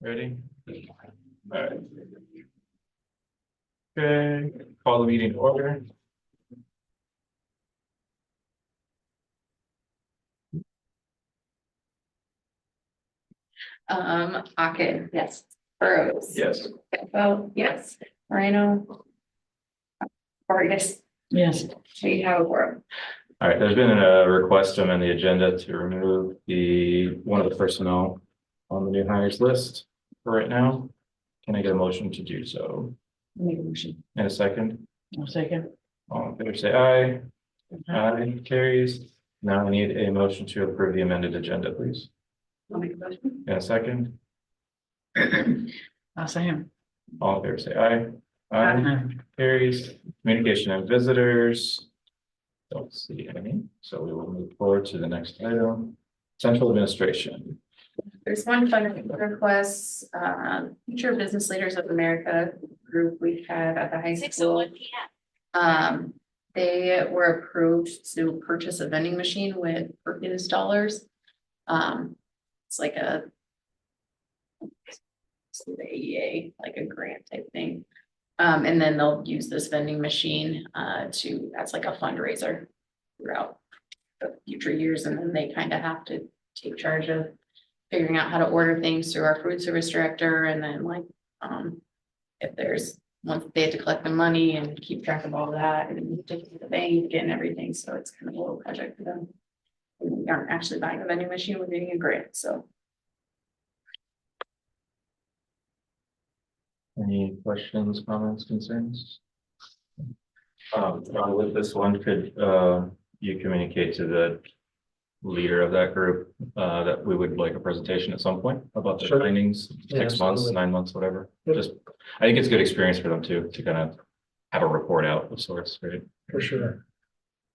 Ready? All right. Okay, call the meeting to order. Ocken, yes. Burrows. Yes. Oh, yes. Moreno. Vargas. Yes. We have a quorum. All right, there's been a request to amend the agenda to remove one of the personnel on the new hires list for right now. Can I get a motion to do so? Make a motion. In a second, I'll second. all in favor, say aye. Aye, carries. Now I need a motion to approve the amended agenda, please. I'll make a motion. In a second, I'll second. all in favor, say aye. Aye, carries. Communication and visitors. Don't see any, so we will move forward to the next item. Central administration. There's one funding request, Future Business Leaders of America group we have at the high school. They were approved to purchase a vending machine with Perkins dollars. It's like the AEA, like a grant type thing. And then they'll use this vending machine as like a fundraiser throughout the future years, and then they kind of have to take charge of figuring out how to order things through our food service director, and then like if there's once they have to collect the money and keep track of all that and take it to the bank and everything, so it's kind of a little project for them. We aren't actually buying a vending machine, we're getting a grant, so. Any questions, comments, concerns? With this one, could you communicate to the leader of that group that we would like a presentation at some point about the findings, 6 months, 9 months, whatever. Just, I think it's good experience for them too, to kind of have a report out of sorts, right? For sure.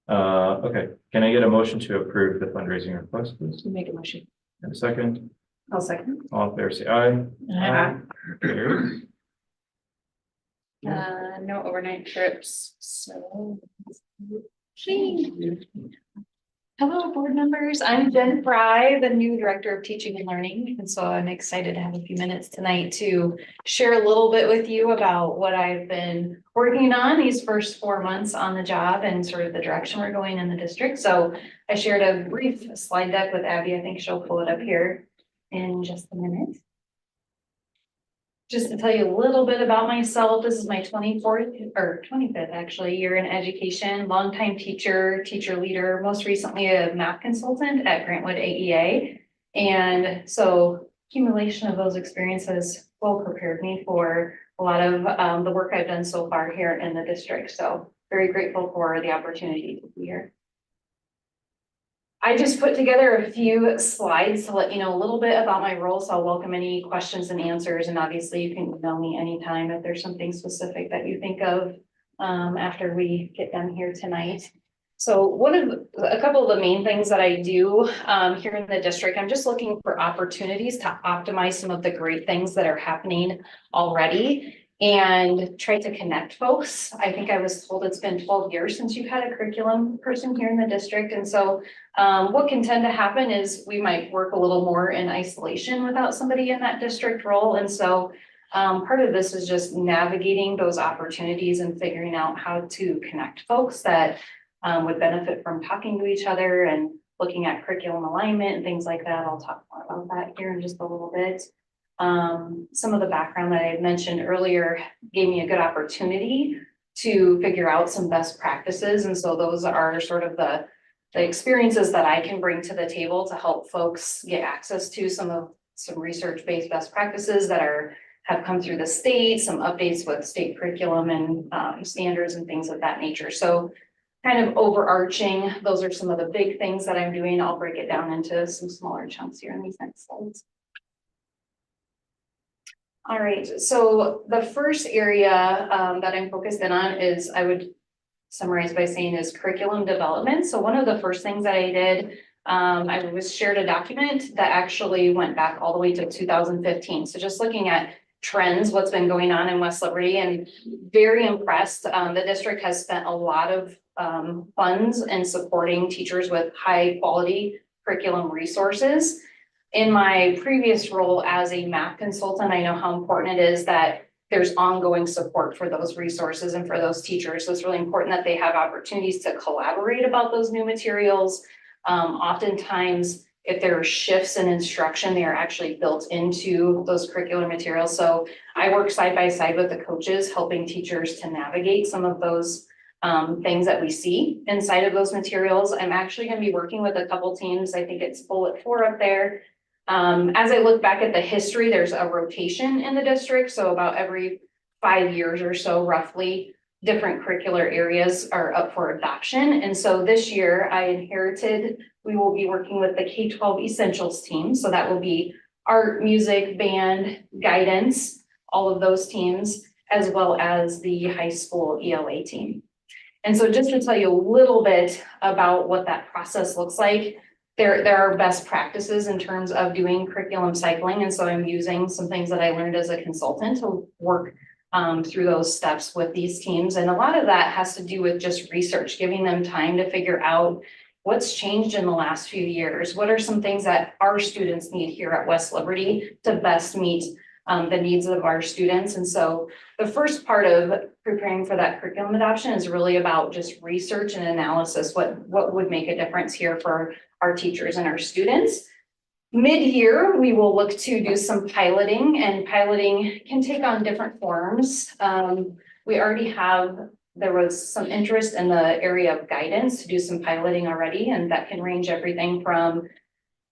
Okay, can I get a motion to approve the fundraising request, please? Make a motion. And a second, I'll second. all in favor, say aye. Aye. Carries. No overnight trips, so. Hello, board members. I'm Jen Fry, the new Director of Teaching and Learning. And so I'm excited to have a few minutes tonight to share a little bit with you about what I've been working on these first 4 months on the job and sort of the direction we're going in the district. So I shared a brief slide deck with Abby. I think she'll pull it up here in just a minute. Just to tell you a little bit about myself, this is my 24th or 25th actually year in education, longtime teacher, teacher leader, most recently a math consultant at Grantwood AEA. And so accumulation of those experiences well prepared me for a lot of the work I've done so far here in the district. So very grateful for the opportunity to be here. I just put together a few slides to let you know a little bit about my role. So I'll welcome any questions and answers. And obviously you can email me anytime if there's something specific that you think of after we get done here tonight. So a couple of the main things that I do here in the district, I'm just looking for opportunities to optimize some of the great things that are happening already and try to connect folks. I think I was told it's been 12 years since you've had a curriculum person here in the district. And so what can tend to happen is we might work a little more in isolation without somebody in that district role. And so part of this is just navigating those opportunities and figuring out how to connect folks that would benefit from talking to each other and looking at curriculum alignment and things like that. I'll talk more about that here in just a little bit. Some of the background that I had mentioned earlier gave me a good opportunity to figure out some best practices. And so those are sort of the experiences that I can bring to the table to help folks get access to some research-based best practices that have come through the state, some updates with state curriculum and standards and things of that nature. So kind of overarching, those are some of the big things that I'm doing. I'll break it down into some smaller chunks here in these next slides. All right, so the first area that I'm focused in on is, I would summarize by saying, is curriculum development. So one of the first things that I did, I was shared a document that actually went back all the way to 2015. So just looking at trends, what's been going on in West Liberty, and very impressed. The district has spent a lot of funds in supporting teachers with high quality curriculum resources. in my previous role as a math consultant, I know how important it is that there's ongoing support for those resources and for those teachers. So it's really important that they have opportunities to collaborate about those new materials. Oftentimes, if there are shifts in instruction, they are actually built into those curricular materials. So I work side by side with the coaches, helping teachers to navigate some of those things that we see inside of those materials. I'm actually going to be working with a couple teams. I think it's bullet 4 up there. As I look back at the history, there's a rotation in the district. So about every 5 years or so, roughly, different curricular areas are up for adoption. And so this year we will be working with the K-12 Essentials team. So that will be art, music, band, guidance, all of those teams, as well as the high school ELA team. And so just to tell you a little bit about what that process looks like, there are best practices in terms of doing curriculum cycling. And so I'm using some things that I learned as a consultant to work through those steps with these teams. And a lot of that has to do with just research, giving them time to figure out what's changed in the last few years. What are some things that our students need here at West Liberty to best meet the needs of our students? And so the first part of preparing for that curriculum adoption is really about just research and analysis. What would make a difference here for our teachers and our students? Mid-year, we will look to do some piloting, and piloting can take on different forms. There was some interest in the area of guidance to do some piloting already, and that can range everything from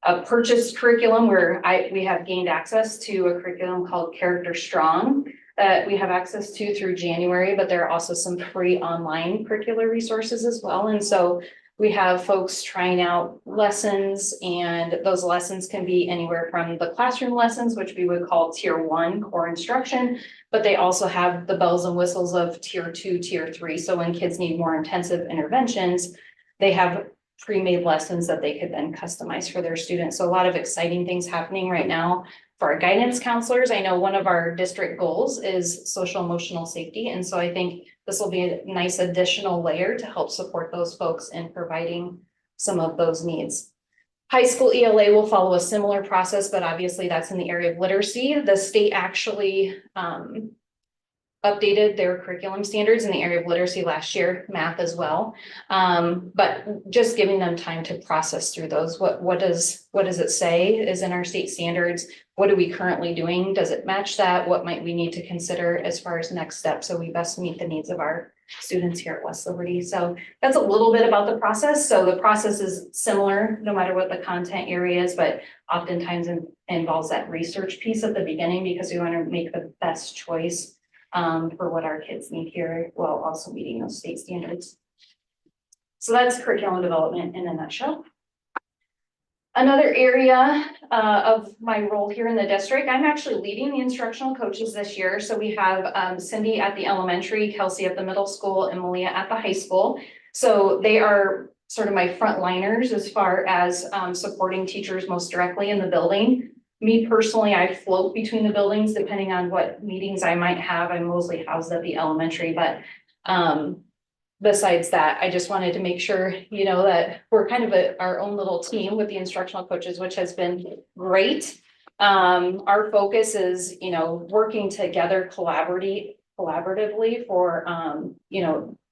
a purchased curriculum where we have gained access to a curriculum called Character Strong that we have access to through January, but there are also some free online curricular resources as well. And so we have folks trying out lessons, and those lessons can be anywhere from the classroom lessons, which we would call tier 1 core instruction, but they also have the bells and whistles of tier 2, tier 3. So when kids need more intensive interventions, they have pre-made lessons that they could then customize for their students. So a lot of exciting things happening right now for our guidance counselors. I know one of our district goals is social emotional safety. And so I think this will be a nice additional layer to help support those folks in providing some of those needs. High school ELA will follow a similar process, but obviously that's in the area of literacy. The state actually updated their curriculum standards in the area of literacy last year, math as well. But just giving them time to process through those. What does it say is in our state standards? What are we currently doing? Does it match that? What might we need to consider as far as next steps so we best meet the needs of our students here at West Liberty? So that's a little bit about the process. So the process is similar no matter what the content area is, but oftentimes involves that research piece at the beginning because we want to make the best choice for what our kids need here while also meeting those state standards. So that's curriculum development in a nutshell. Another area of my role here in the district, I'm actually leading the instructional coaches this year. So we have Cindy at the elementary, Kelsey at the middle school, and Malia at the high school. So they are sort of my frontliners as far as supporting teachers most directly in the building. Me personally, I float between the buildings depending on what meetings I might have. I'm mostly housed at the elementary, but besides that, I just wanted to make sure, that we're kind of our own little team with the instructional coaches, which has been great. Our focus is, working together collaboratively for,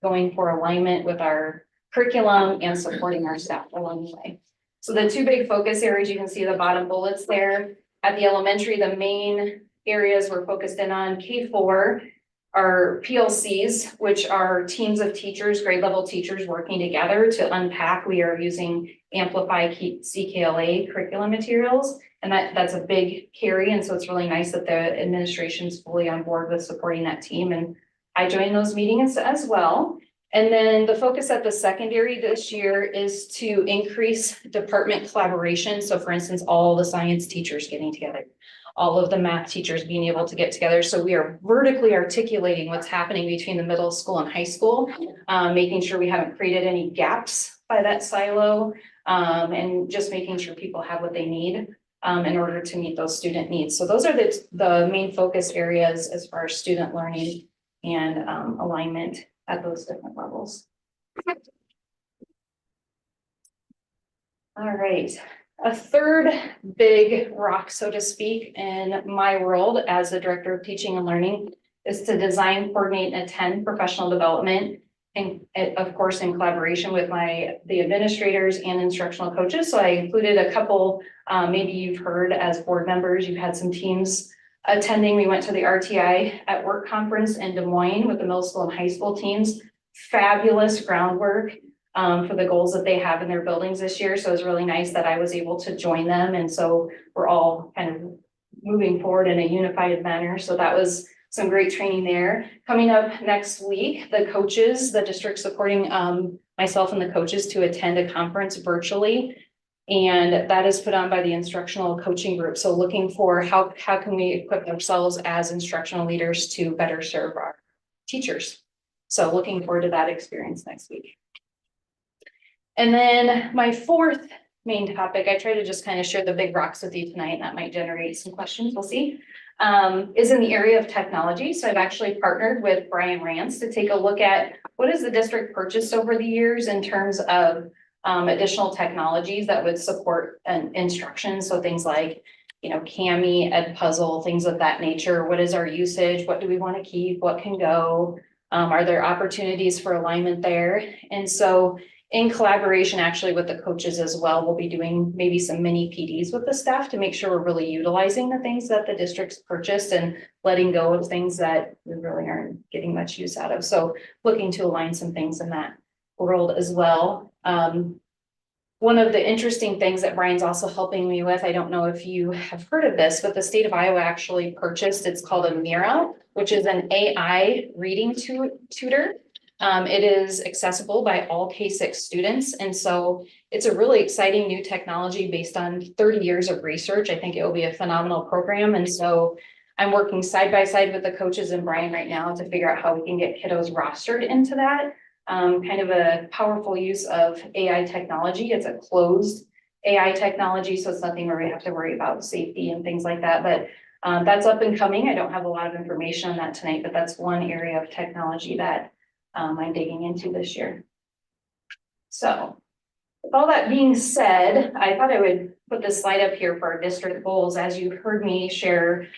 going for alignment with our curriculum and supporting our staff along the way. So the two big focus areas, you can see the bottom bullets there. At the elementary, the main areas we're focused in on K4 are PLCs, which are teams of teachers, grade level teachers working together to unpack. We are using Amplify CKLA curriculum materials, and that's a big carry. And so it's really nice that the administration's fully on board with supporting that team. And I join those meetings as well. And then the focus at the secondary this year is to increase department collaboration. So for instance, all the science teachers getting together, all of the math teachers being able to get together. So we are vertically articulating what's happening between the middle school and high school, making sure we haven't created any gaps by that silo, and just making sure people have what they need in order to meet those student needs. So those are the main focus areas as far as student learning and alignment at those different levels. All right. A third big rock, so to speak, in my world as the director of teaching and learning is to design, coordinate, and attend professional development. And of course, in collaboration with the administrators and instructional coaches. So I included a couple, maybe you've heard as board members, you've had some teams attending. We went to the RTI at Work conference in Des Moines with the middle school and high school teams. Fabulous groundwork for the goals that they have in their buildings this year. So it was really nice that I was able to join them. And so we're all kind of moving forward in a unified manner. So that was some great training there. Coming up next week, the coaches, the district supporting myself and the coaches to attend a conference virtually. And that is put on by the instructional coaching group. So looking for how can we equip ourselves as instructional leaders to better serve our teachers. So looking forward to that experience next week. And then my fourth main topic, I try to just kind of share the big rocks with you tonight, and that might generate some questions, we'll see, is in the area of technology. So I've actually partnered with Brian Rance to take a look at what has the district purchased over the years in terms of additional technologies that would support instruction. So things like, Kami, Edpuzzle, things of that nature. What is our usage? What do we want to keep? What can go? Are there opportunities for alignment there? And so in collaboration actually with the coaches as well, we'll be doing maybe some mini PDs with the staff to make sure we're really utilizing the things that the district's purchased and letting go of things that we really aren't getting much use out of. So looking to align some things in that world as well. One of the interesting things that Brian's also helping me with, I don't know if you have heard of this, but the state of Iowa actually purchased, it's called a Mira, which is an AI reading tutor. It is accessible by all K-6 students. And so it's a really exciting new technology based on 30 years of research. I think it will be a phenomenal program. And so I'm working side by side with the coaches and Brian right now to figure out how we can get kiddos rostered into that. Kind of a powerful use of AI technology. It's a closed AI technology, so it's nothing where we have to worry about safety and things like that. But that's up and coming. I don't have a lot of information on that tonight, but that's one area of technology that I'm digging into this year. So with all that being said, I thought I would put this slide up here for our district goals. As you heard me share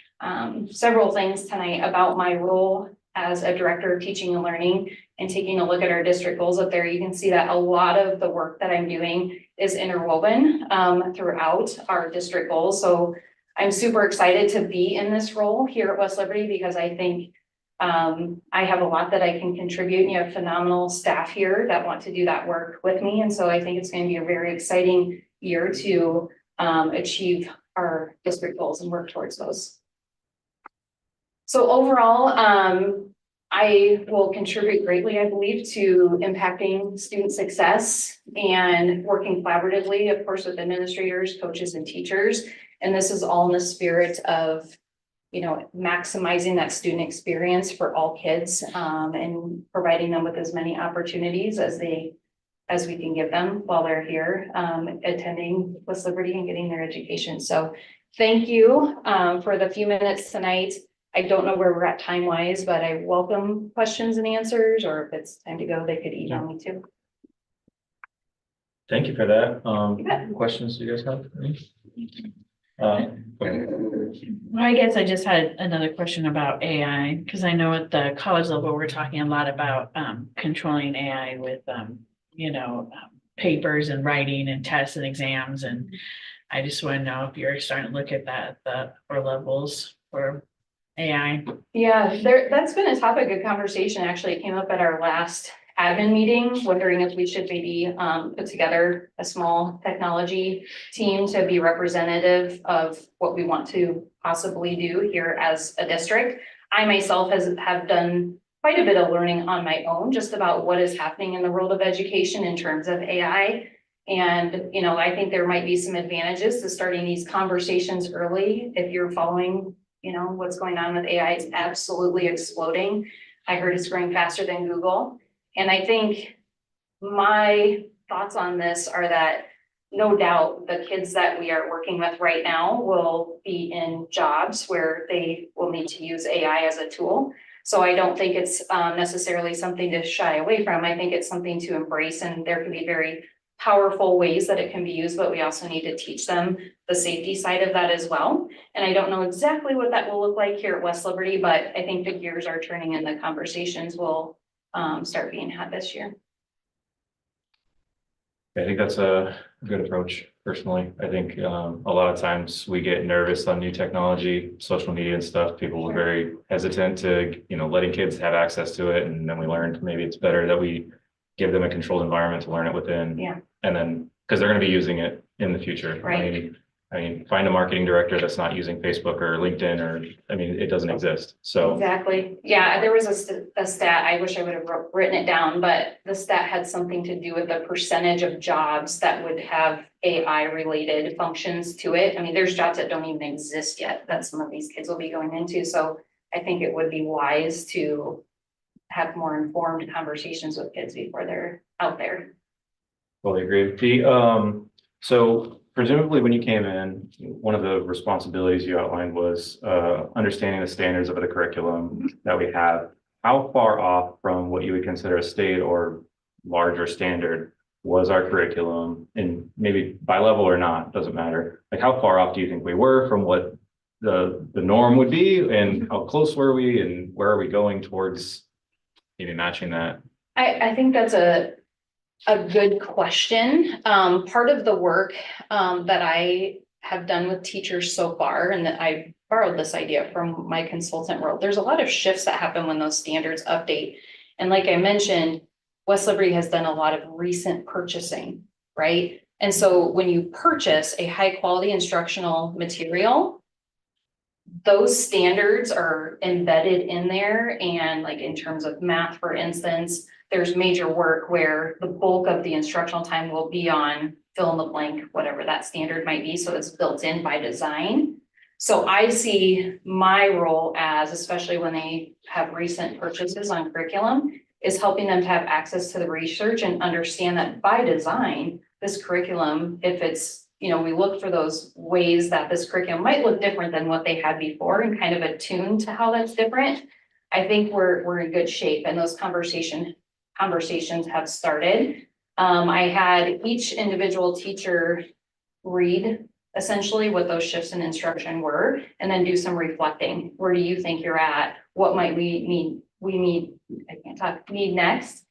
several things tonight about my role as a director of teaching and learning and taking a look at our district goals up there, you can see that a lot of the work that I'm doing is interwoven throughout our district goals. So I'm super excited to be in this role here at West Liberty because I think I have a lot that I can contribute. And you have phenomenal staff here that want to do that work with me. And so I think it's going to be a very exciting year to achieve our district goals and work towards those. So overall, I will contribute greatly, I believe, to impacting student success and working collaboratively, of course, with administrators, coaches, and teachers. And this is all in the spirit of, maximizing that student experience for all kids and providing them with as many opportunities as we can give them while they're here attending West Liberty and getting their education. So thank you for the few minutes tonight. I don't know where we're at time wise, but I welcome questions and answers, or if it's time to go, they could email me too. Thank you for that. Questions you guys have? Okay. Well, I guess I just had another question about AI, because I know at the college level, we're talking a lot about controlling AI with, papers and writing and tests and exams. And I just want to know if you're starting to look at that, the upper levels for AI. Yeah, that's been a topic of conversation. Actually, it came up at our last admin meeting, wondering if we should maybe put together a small technology team to be representative of what we want to possibly do here as a district. I myself have done quite a bit of learning on my own just about what is happening in the world of education in terms of AI. And, I think there might be some advantages to starting these conversations early. If you're following, what's going on with AI, it's absolutely exploding. I heard it's growing faster than Google. And I think my thoughts on this are that no doubt the kids that we are working with right now will be in jobs where they will need to use AI as a tool. So I don't think it's necessarily something to shy away from. I think it's something to embrace, and there can be very powerful ways that it can be used, but we also need to teach them the safety side of that as well. And I don't know exactly what that will look like here at West Liberty, but I think the gears are turning and the conversations will start being had this year. I think that's a good approach personally. I think a lot of times we get nervous on new technology, social media and stuff. People are very hesitant to, letting kids have access to it. And then we learned maybe it's better that we give them a controlled environment to learn it within. Yeah. And then, because they're going to be using it in the future. Right. I mean, find a marketing director that's not using Facebook or LinkedIn it doesn't exist. So. Exactly. Yeah, there was a stat, I wish I would have written it down, but the stat had something to do with the percentage of jobs that would have AI related functions to it. I mean, there's jobs that don't even exist yet that some of these kids will be going into. So I think it would be wise to have more informed conversations with kids before they're out there. Totally agree. So presumably when you came in, one of the responsibilities you outlined was understanding the standards of the curriculum that we have. How far off from what you would consider a state or larger standard was our curriculum, and maybe by level or not, doesn't matter. Like how far off do you think we were from what the norm would be, and how close were we, and where are we going towards maybe matching that? I think that's a good question. Part of the work that I have done with teachers so far, and that I borrowed this idea from my consultant world, there's a lot of shifts that happen when those standards update. And like I mentioned, West Liberty has done a lot of recent purchasing, right? And so when you purchase a high quality instructional material, those standards are embedded in there. And like in terms of math, for instance, there's major work where the bulk of the instructional time will be on fill in the blank, whatever that standard might be. So it's built in by design. So I see my role as, especially when they have recent purchases on curriculum, is helping them to have access to the research and understand that by design, this curriculum, if it's, we look for those ways that this curriculum might look different than what they had before and kind of attune to how that's different. I think we're in good shape, and those conversations have started. I had each individual teacher read essentially what those shifts in instruction were, and then do some reflecting. Where do you think you're at? What might we need next?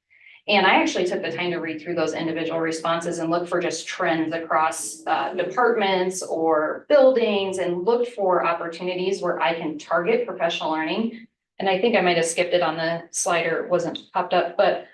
And I actually took the time to read through those individual responses and look for just trends across departments or buildings, and look for opportunities where I can target professional learning. And I think I might have skipped it on the slide, or it wasn't popped up, but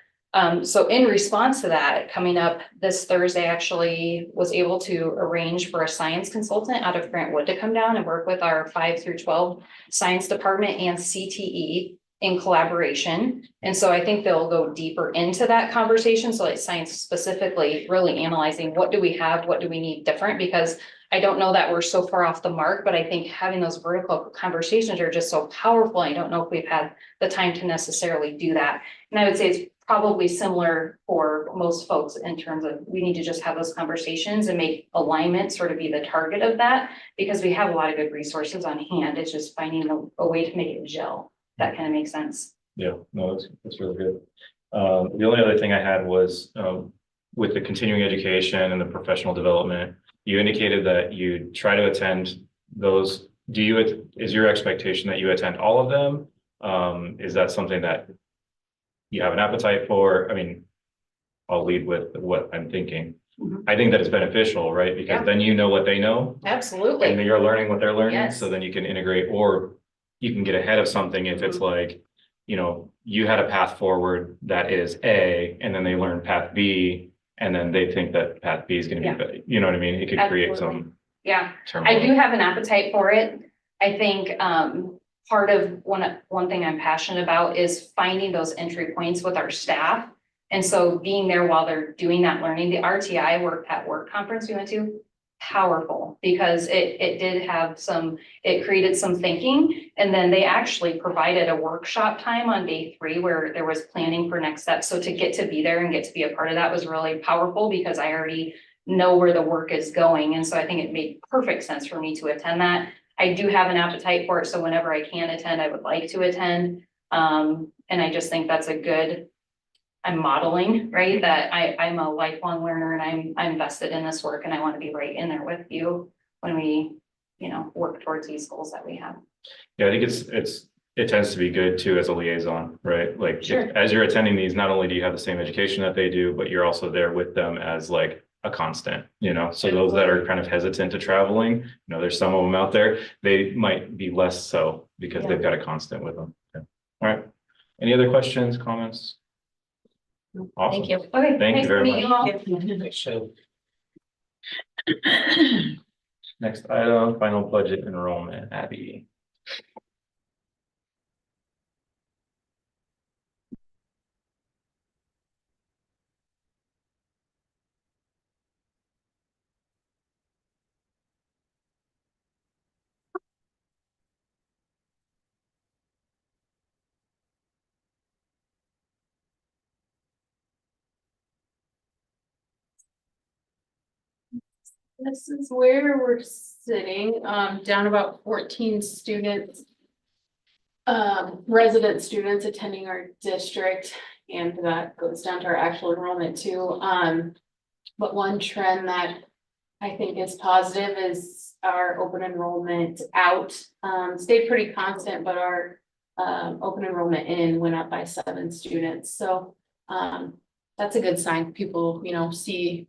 so in response to that, coming up this Thursday, actually was able to arrange for a science consultant out of Grant Wood to come down and work with our 5 through 12 science department and CTE in collaboration. And so I think they'll go deeper into that conversation. So like science specifically, really analyzing what do we have, what do we need different, because I don't know that we're so far off the mark, but I think having those vertical conversations are just so powerful. I don't know if we've had the time to necessarily do that. And I would say it's probably similar for most folks in terms of we need to just have those conversations and make alignment sort of be the target of that, because we have a lot of good resources on hand. It's just finding a way to make it gel. That kind of makes sense. Yeah, no, that's really good. The only other thing I had was with the continuing education and the professional development, you indicated that you try to attend those. Is your expectation that you attend all of them? Is that something that you have an appetite for? I mean, I'll lead with what I'm thinking. Mhm. I think that it's beneficial, right? Because Yeah. then you know what they know. Absolutely. And you're learning what they're learning. Yes. So then you can integrate, or you can get ahead of something if it's like, you had a path forward that is A, and then they learn path B, and then they think that path B is going to be better. You know what I mean? It could create Absolutely. some. Yeah, turmoil. I do have an appetite for it. I think part of one thing I'm passionate about is finding those entry points with our staff. And so being there while they're doing that learning, the RTI work at work conference we went to, powerful, because it did have it created some thinking. And then they actually provided a workshop time on day 3 where there was planning for next steps. So to get to be there and get to be a part of that was really powerful, because I already know where the work is going. And so I think it made perfect sense for me to attend that. I do have an appetite for it. So whenever I can attend, I would like to attend. And I just think that's a good I'm modeling, right? That I'm a lifelong learner and I'm invested in this work and I want to be right in there with you when we, work towards these goals that we have. Yeah, I think it tends to be good too as a liaison, right? Like, Sure. as you're attending these, not only do you have the same education that they do, but you're also there with them as like a constant, so those that are kind of hesitant to traveling, there's some of them out there, they might be less so because they've got a constant with them. Okay. All right. Any other questions, comments? Awesome. Thank you. Okay. Thank you nice to very meet you all. Next item, final budget enrollment, Abby. This is where we're sitting, down about 14 students. Resident students attending our district, and that goes down to our actual enrollment too. But one trend that I think is positive is our open enrollment out, stayed pretty constant, but our open enrollment in went up by 7 students. So that's a good sign. People, see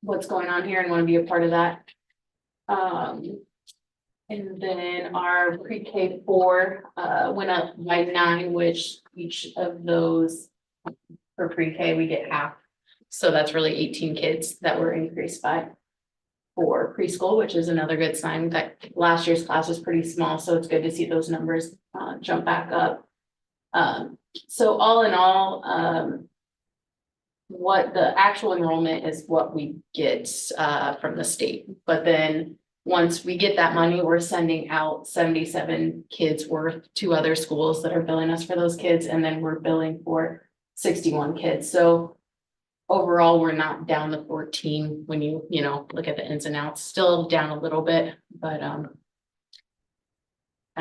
what's going on here and want to be a part of that. And then our pre-K 4 went up by 9, which each of those for pre-K we get half. So that's really 18 kids that were increased by for preschool, which is another good sign that last year's class was pretty small. So it's good to see those numbers jump back up. So all in all, what the actual enrollment is what we get from the state, but then once we get that money, we're sending out 77 kids worth to other schools that are billing us for those kids, and then we're billing for 61 kids. So overall, we're not down the 14 when you look at the ins and outs, still down a little bit, but I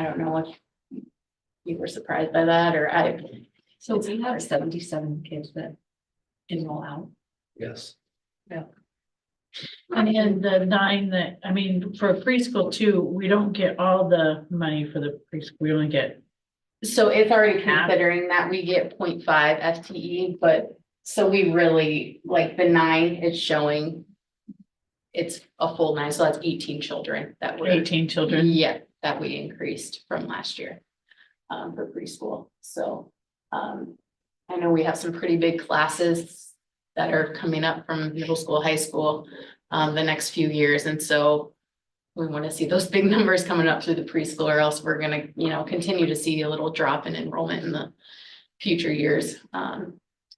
don't know if you were surprised by that or So we have 77 kids that enroll out. Yes. And in the 9 that, for preschool too, we don't get all the money for the preschool, we only get. So it's already Half. considering that we get 0.5 FTE, but so we really, like the 9 is showing it's a full 9, so that's 18 children that were. 18 children. Yeah, that we increased from last year for preschool. So I know we have some pretty big classes that are coming up from middle school, high school the next few years. And so we want to see those big numbers coming up through the preschool, or else we're going to, continue to see a little drop in enrollment in the future years.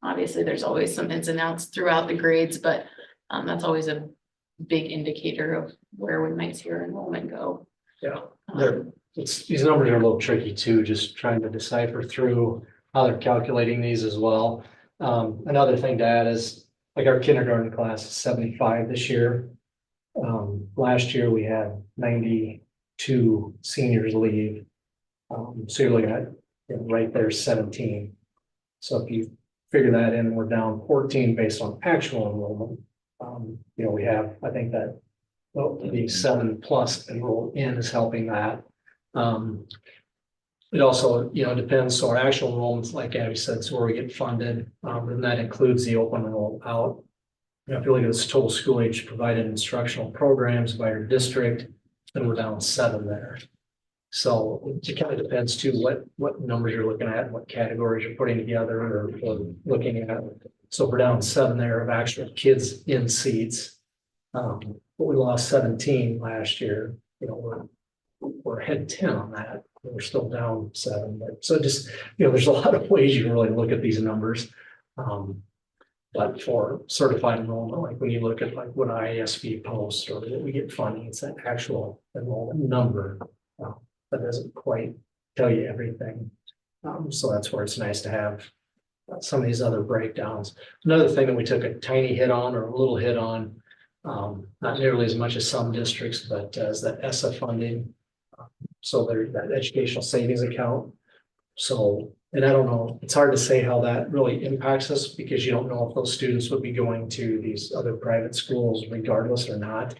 Obviously, there's always some ins and outs throughout the grades, but that's always a big indicator of where we might see our enrollment go. Yeah, these numbers are a little tricky too, just trying to decipher through how they're calculating these as well. Another thing to add is like our kindergarten class is 75 this year. Last year we had 92 seniors leave. So you're looking at right there 17. So if you figure that in, we're down 14 based on actual enrollment. We have, I think that the 7+ enrolled in is helping that. It also, depends. So our actual enrollments, like Abby said, so where we get funded, and that includes the open enroll out. If you look at this total school age provided instructional programs by your district, then we're down 7 there. So it kind of depends too what numbers you're looking at, what categories you're putting together or looking at. So we're down 7 there of actual kids in seats. But we lost 17 last year. We're ahead 10 on that. We're still down 7, but so just, there's a lot of ways you can really look at these numbers. But for certified enrollment, like when you look at like what ISV posts or what we get funding, it's that actual enrollment number. That doesn't quite tell you everything. So that's where it's nice to have some of these other breakdowns. Another thing that we took a tiny hit on or a little hit on, not nearly as much as some districts, but as that ESSA funding. So there's that educational savings account. So And I don't know, it's hard to say how that really impacts us because you don't know if those students would be going to these other private schools regardless or not.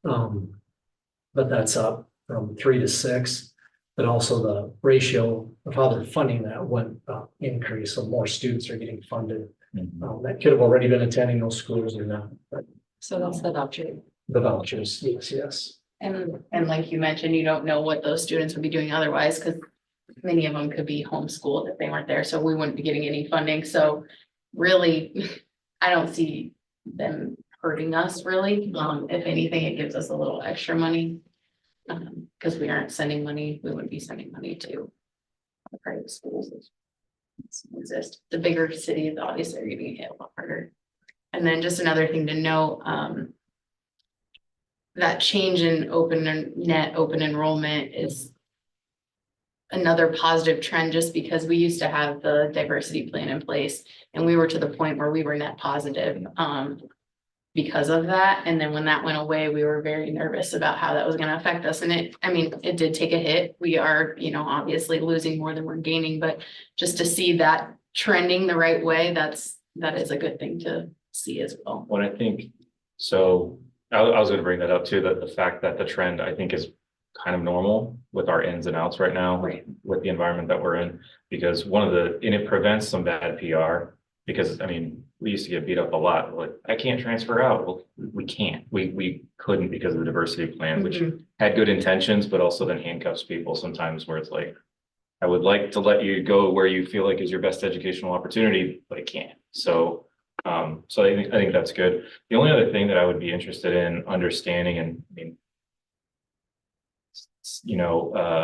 But that's up from 3 to 6, but also the ratio of how they're funding that went increase, so more students are getting funded. That could have already been attending those schools or not, but So that's the voucher. the vouchers, yes. And like you mentioned, you don't know what those students would be doing otherwise, because many of them could be homeschooled if they weren't there, so we wouldn't be getting any funding, so really, I don't see them hurting us really. If anything, it gives us a little extra money. Because we aren't sending money, we wouldn't be sending money to the private schools that exist. The bigger cities obviously are getting hit a lot harder. And then just another thing to note, that change in net open enrollment is another positive trend, just because we used to have the diversity plan in place and we were to the point where we were net positive because of that. And then when that went away, we were very nervous about how that was going to affect us. And it did take a hit. We are, obviously losing more than we're gaining, but just to see that trending the right way, that is a good thing to see as well. What I think, so I was gonna bring that up too, that the fact that the trend, I think, is kind of normal with our ins and outs right now. Right. With the environment that we're in, because and it prevents some bad PR, because we used to get beat up a lot, like, I can't transfer out. Well, we can't, we couldn't because of the diversity plan, which had good intentions, but also then handcuffs people sometimes where it's like, I would like to let you go where you feel like is your best educational opportunity, but I can't. So I think that's good. The only other thing that I would be interested in understanding, and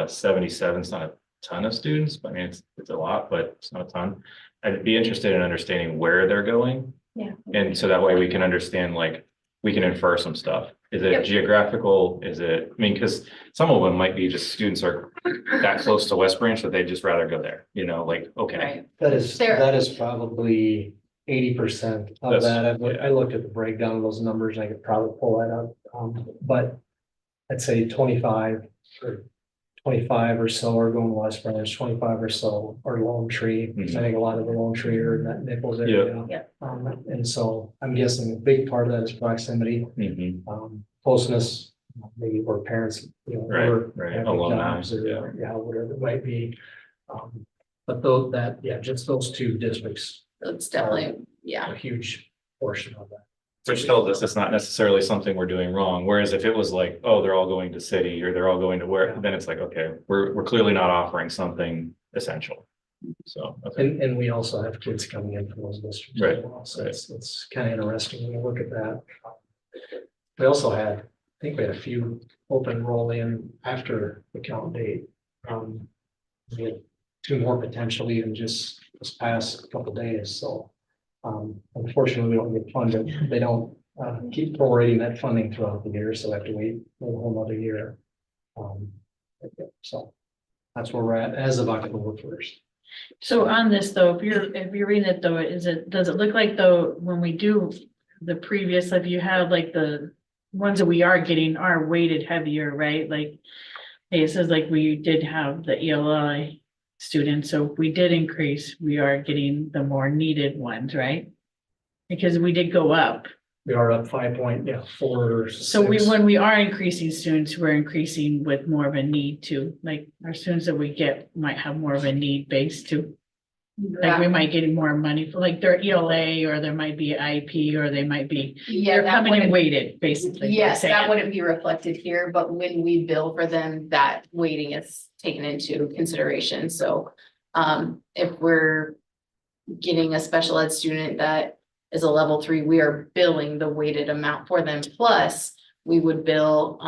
77 is not a ton of students, but it's a lot, but it's not a ton. I'd be interested in understanding where they're going. Yeah. And so that way we can understand, like, we can infer some stuff. Is it geographical? Is it, because some of them might be just students are that close to West Branch that they'd just rather go there, like, okay. Right. That is There- probably 80% of That's- that. I looked at the breakdown of those numbers, and I could probably pull that up. But I'd say 25 or so are going to West Branch, 25 or so are Lone Tree. I think a lot of the Lone Tree are in that Nichols area. Yeah. And so I'm guessing a big part of that is proximity, closeness, maybe where parents, Right, work, right. have Alumni, jobs or, whatever it might be. But just those two districts, It's definitely, a huge portion of that. Which tells us it's not necessarily something we're doing wrong. Whereas if it was like, oh, they're all going to city or they're all going to where, then it's like, okay, we're clearly not offering something essential. So, okay. And we also have kids coming in from those districts. Right, as well. So it's kind of interesting when you look at that. We also I think we had a few open roll in after the count date. We had 2 more potentially even just this past couple of days, so. Unfortunately, we don't get funded. They don't keep prorating that funding throughout the year, so we have to wait a whole other year. So that's where we're at as of October 1st. So on this though, if you're reading it though, does it look like though, when we do the previous, if you have like the ones that we are getting are weighted heavier, right? Like, hey, it says like we did have the ELI students, so if we did increase, we are getting the more needed ones, right? Because we did go up. We are up 5.4. So when we are increasing students, we're increasing with more of a need to, like, our students that we get might have more of a need base too. Like we might get more money for like their ELA, or there might be IP, or they might be, they're that coming in wouldn't- weighted, basically. Yes, saying. that wouldn't be reflected here, but when we bill for them, that weighting is taken into consideration. So if we're getting a special ed student that is a level 3, we are billing the weighted amount for them. Plus, we would bill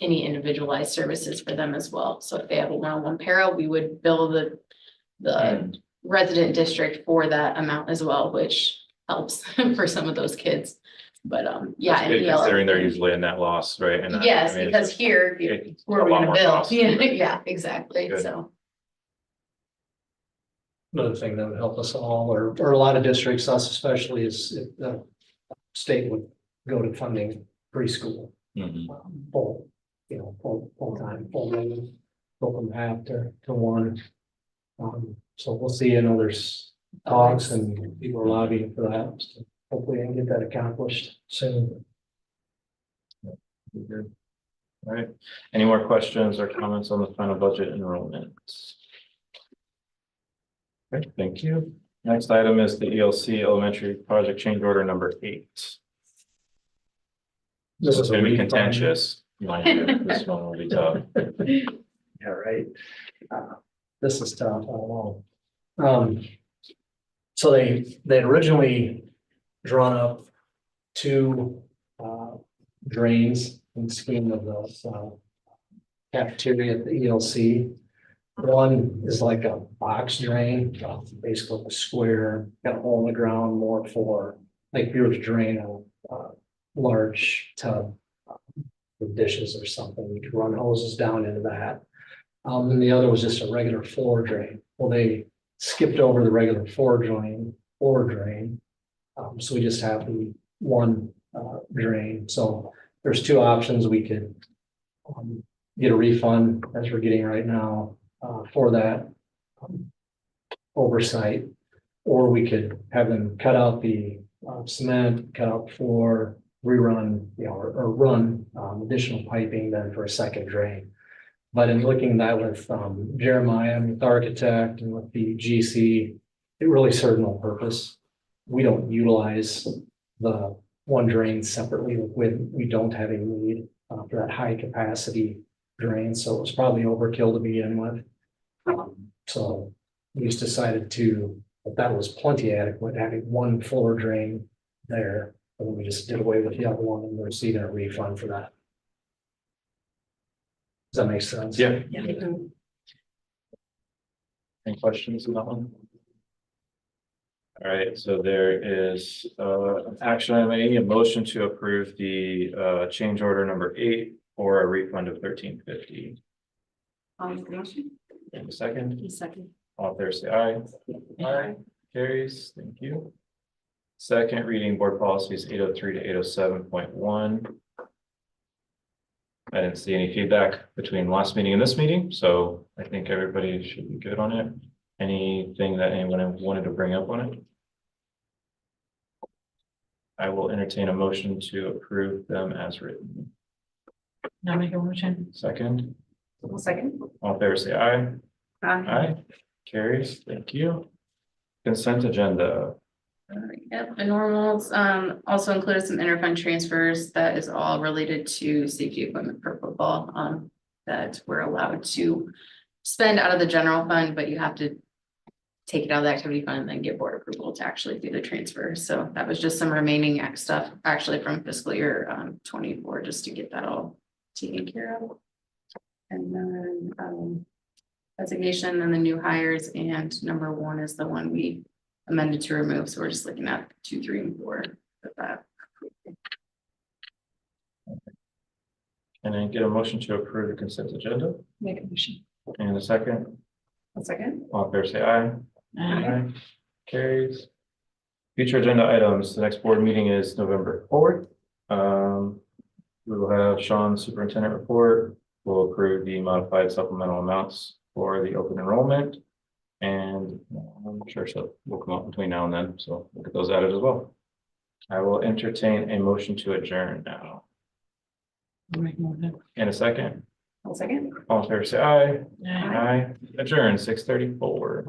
any individualized services for them as well. So if they have a one-on-one para, we would bill the resident district for that amount as well, which helps for some of those kids. But yeah. That's good, considering they're usually a net loss, right? And Yes, because here, it's we're a lot gonna more bill. cost. Yeah, exactly. Good. So. Another thing that would help us all, or a lot of districts, us especially, is if the state would go to funding preschool. Mhm. Full time, full rating, go from half to 1. So we'll see. I know there's talks and people are lobbying for that. So hopefully I can get that accomplished soon. Good. All right, any more questions or comments on the final budget enrollment? Okay, thank you. Next item is the ELC elementary project change order number 8. This So is it's a gonna be refund. contentious. Mind you, this one will be tough. Yeah, right. This is tough, I don't know. So they originally drawn up 2 drains in the scheme of the cafeteria at the ELC. One is like a box drain, basically a square, got a hole in the ground more for, like if you were to drain a large tub with dishes or something, you could run hoses down into that. And the other was just a regular floor drain. Well, they skipped over the regular floor drain. So we just have the one drain. So there's 2 options. We could get a refund as we're getting right now for that oversight, or we could have them cut out the cement, cut out the floor, rerun, or run additional piping then for a second drain. But in looking at that with Jeremiah, with the architect, and with the GC, it really served no purpose. We don't utilize the one drain separately when we don't have a need for that high capacity drain, so it was probably overkill to begin with. So we just decided if that was plenty adequate, having one floor drain there, and then we just did away with the other one and we're receiving a refund for that. Does that make sense? Yeah. Yeah. Any questions on that one? All right, so there is action item A, a motion to approve the change order number 8 for a refund of $13.50. I'll make the motion. In a second, Second. all fair say aye. Aye. Carries, thank you. Second reading board policies 803 to 807.1. I didn't see any feedback between last meeting and this meeting, so I think everybody should be good on it. Anything that anyone wanted to bring up on it? I will entertain a motion to approve them as written. Now make a motion. Second, One second. all in favor say aye. Aye. Carries, thank you. Consent agenda. Yep, the normals, also included some interfund transfers. That is all related to safety equipment for football, that we're allowed to spend out of the general fund, but you have to take it out of the activity fund and then get board approval to actually do the transfer. So that was just some remaining stuff actually from fiscal year 24, just to get that all taken care of. And then resignation and the new hires, and number 1 is the one we amended to remove. So we're just looking at 2, 3, and 4 of that. Can I get a motion to approve the consent agenda? Make a motion. And a second, One second. all in favor say aye. Aye. Carries. Future agenda items, the next board meeting is November 4th. We will have Sean's superintendent report. We'll approve the modified supplemental amounts for the open enrollment. And I'm sure so will come up between now and then, so we'll get those added as well. I will entertain a motion to adjourn now. Make a motion. In a second, One second. all in favor say aye. Aye. Aye. Adjourn 6:34.